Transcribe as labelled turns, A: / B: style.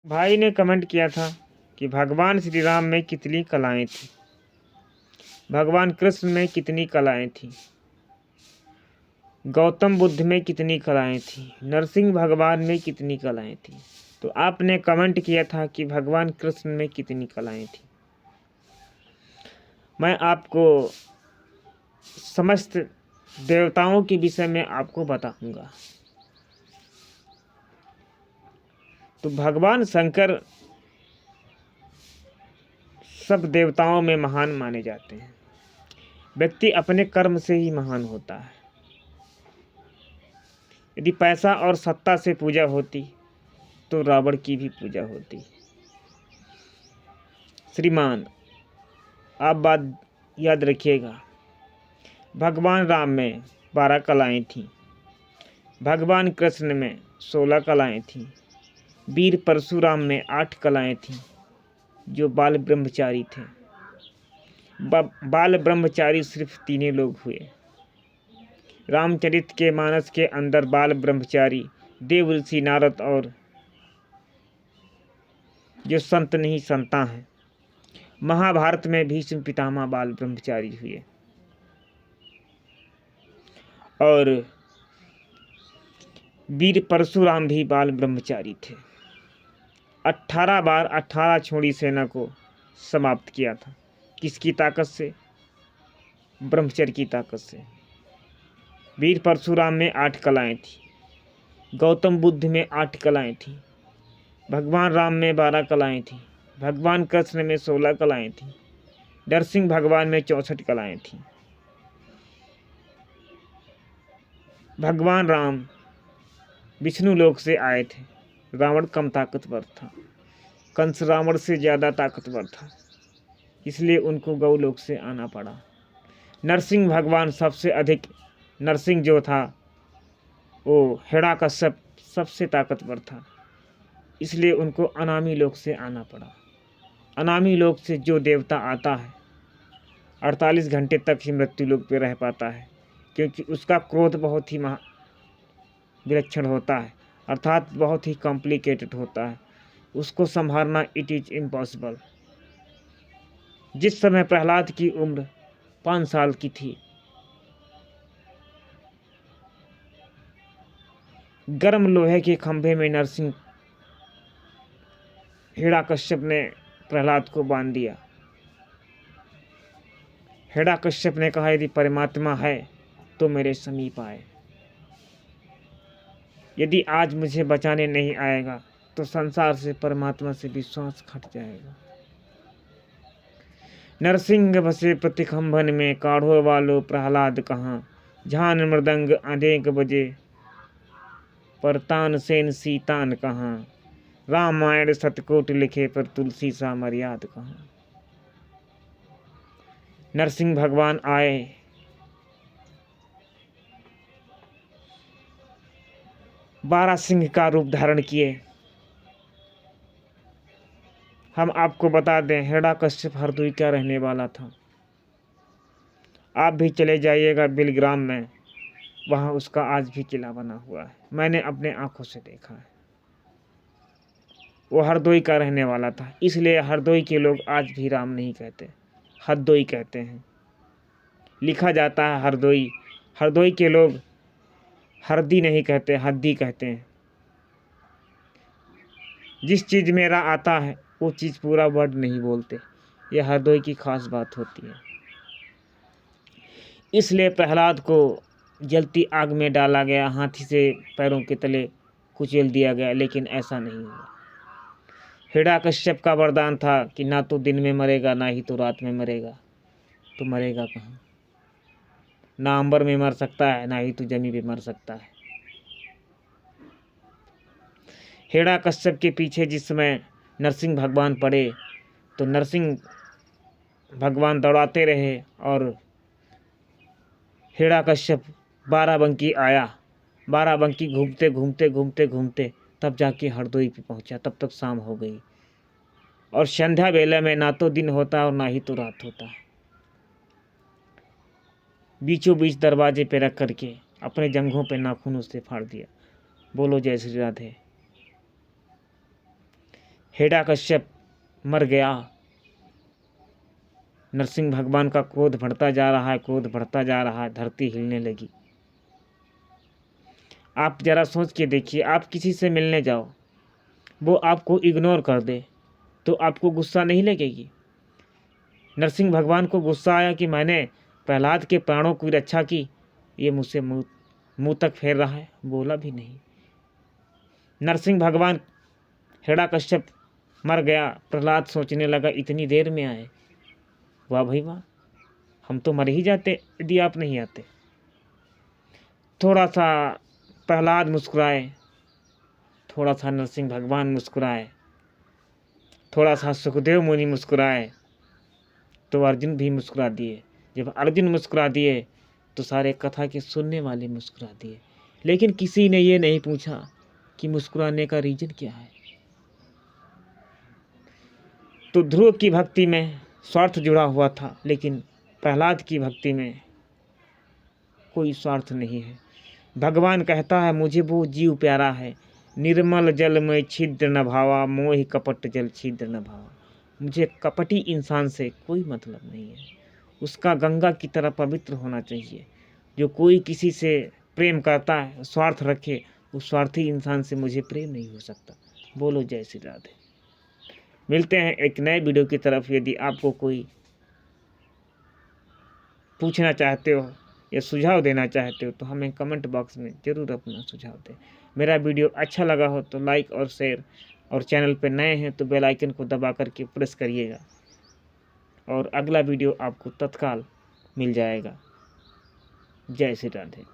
A: भाई ने कमेंट किया था कि भगवान श्री राम में कितनी कलाएं थी, भगवान कृष्ण में कितनी कलाएं थी, गौतम बुद्ध में कितनी कलाएं थी, नरसिंह भगवान में कितनी कलाएं थी। तो आपने कमेंट किया था कि भगवान कृष्ण में कितनी कलाएं थी। मैं आपको समस्त देवताओं के विषय में आपको बताऊंगा। तो भगवान शंकर सब देवताओं में महान माने जाते हैं। व्यक्ति अपने कर्म से ही महान होता है। यदि पैसा और सत्ता से पूजा होती तो रावण की भी पूजा होती। श्रीमान, आप बात याद रखिएगा, भगवान राम में 12 कलाएं थीं, भगवान कृष्ण में 16 कलाएं थीं, वीर परशुराम में 8 कलाएं थीं जो बाल ब्रह्मचारी थे। बाल ब्रह्मचारी सिर्फ 3 लोग हुए। रामचरित के मानस के अंदर बाल ब्रह्मचारी देव ऋषि नारद और जो संत नहीं संता हैं। महाभारत में भीष्म पितामह बाल ब्रह्मचारी हुए और वीर परशुराम भी बाल ब्रह्मचारी थे। 18 बार 18 छोड़ी सेना को समाप्त किया था। किसकी ताकत से? ब्रह्मचर्य की ताकत से। वीर परशुराम में 8 कलाएं थी, गौतम बुद्ध में 8 कलाएं थी, भगवान राम में 12 कलाएं थी, भगवान कृष्ण में 16 कलाएं थी, नरसिंह भगवान में 64 कलाएं थी। भगवान राम विष्णु लोक से आए थे। रावण कम ताकतवर था, कंस रावण से ज़्यादा ताकतवर था, इसलिए उनको गौलोक से आना पड़ा। नरसिंह भगवान सबसे अधिक, नरसिंह जो था वो हिरण्यकश्यप सबसे ताकतवर था, इसलिए उनको अनामी लोक से आना पड़ा। अनामी लोक से जो देवता आता है 48 घंटे तक ही मृत्यु लोक पे रह पाता है, क्योंकि उसका क्रोध बहुत ही विलक्षण होता है, अर्थात बहुत ही कॉम्प्लिकेटेड होता है। उसको संभालना इट इज़ इम्पॉसिबल। जिस समय प्रहलाद की उम्र 5 साल की थी, गर्म लोहे के खंभे में नरसिंह हिरण्यकश्यप ने प्रहलाद को बांध दिया। हिरण्यकश्यप ने कहा, यदि परमात्मा है तो मेरे समीप आए। यदि आज मुझे बचाने नहीं आएगा तो संसार से, परमात्मा से विश्वास हट जाएगा। नरसिंह बसे प्रतिखंभन में, काढ़ो वालो प्रहलाद कहाँ। झान मृदंग अनेक बजे, पर तानसेन सीतान कहाँ। रामायण सतकोट लिखे, पर तुलसी सा मर्याद कहाँ। नरसिंह भगवान आए, बारह सिंह का रूप धारण किए। हम आपको बता दें, हिरण्यकश्यप हरदोई का रहने वाला था। आप भी चले जाइएगा बिलग्राम में, वहाँ उसका आज भी किला बना हुआ है। मैंने अपने आंखों से देखा है। वो हरदोई का रहने वाला था, इसलिए हरदोई के लोग आज भी राम नहीं कहते, हरदोई कहते हैं। लिखा जाता है हरदोई। हरदोई के लोग हरदी नहीं कहते, हद्दी कहते हैं। जिस चीज़ मेरा आता है वो चीज़ पूरा वर्ड नहीं बोलते, यह हरदोई की खास बात होती है। इसलिए प्रहलाद को जलती आग में डाला गया, हाथी से पैरों के तले कुचल दिया गया, लेकिन ऐसा नहीं हुआ। हिरण्यकश्यप का वरदान था कि ना तो दिन में मरेगा, ना ही तो रात में मरेगा। तो मरेगा कहाँ? ना अंबर में मर सकता है, ना ही तो जमीन पे मर सकता है। हिरण्यकश्यप के पीछे जिस समय नरसिंह भगवान पड़े तो नरसिंह भगवान दौड़ाते रहे और हिरण्यकश्यप बाराबंकी आया। बाराबंकी घूमते घूमते घूमते घूमते तब जाके हरदोई पे पहुंचा। तब तक शाम हो गई और संध्या बेला में ना तो दिन होता और ना ही तो रात होता। बीचों बीच दरवाजे पे रख करके अपने जंघों पे नाखूनों से फाड़ दिया। बोलो जय श्री राधे। हिरण्यकश्यप मर गया। नरसिंह भगवान का क्रोध बढ़ता जा रहा है, क्रोध बढ़ता जा रहा है, धरती हिलने लगी। आप जरा सोच के देखिए, आप किसी से मिलने जाओ, वो आपको इग्नोर कर दे तो आपको गुस्सा नहीं लगेगी? नरसिंह भगवान को गुस्सा आया कि मैंने प्रहलाद के प्राणों की रक्षा की, ये मुझसे मुंह तक फेर रहा है, बोला भी नहीं। नरसिंह भगवान, हिरण्यकश्यप मर गया, प्रहलाद सोचने लगा इतनी देर में आए, वाह भाई वाह, हम तो मर ही जाते यदि आप नहीं आते। थोड़ा सा प्रहलाद मुस्कुराए, थोड़ा सा नरसिंह भगवान मुस्कुराए, थोड़ा सा सुखदेव मुनि मुस्कुराए, तो अर्जुन भी मुस्कुरा दिए। जब अर्जुन मुस्कुरा दिए तो सारे कथा के सुनने वाले मुस्कुरा दिए, लेकिन किसी ने ये नहीं पूछा कि मुस्कुराने का रीजन क्या है। तो ध्रुव की भक्ति में स्वार्थ जुड़ा हुआ था, लेकिन प्रहलाद की भक्ति में कोई स्वार्थ नहीं है। भगवान कहता है मुझे वो जीव प्यारा है, निर्मल जल में छिद्र न भावा, मोहि कपट जल छिद्र न भावा। मुझे कपटी इंसान से कोई मतलब नहीं है, उसका गंगा की तरह पवित्र होना चाहिए। जो कोई किसी से प्रेम करता है, स्वार्थ रखे, उस स्वार्थी इंसान से मुझे प्रेम नहीं हो सकता। बोलो जय श्री राधे। मिलते हैं एक नए वीडियो की तरफ। यदि आपको कोई पूछना चाहते हो या सुझाव देना चाहते हो तो हमें कमेंट बॉक्स में ज़रूर अपना सुझाव दें। मेरा वीडियो अच्छा लगा हो तो लाइक और शेयर, और चैनल पर नए हैं तो बेल आइकन को दबा करके प्रेस करिएगा, और अगला वीडियो आपको तत्काल मिल जाएगा। जय श्री राधे।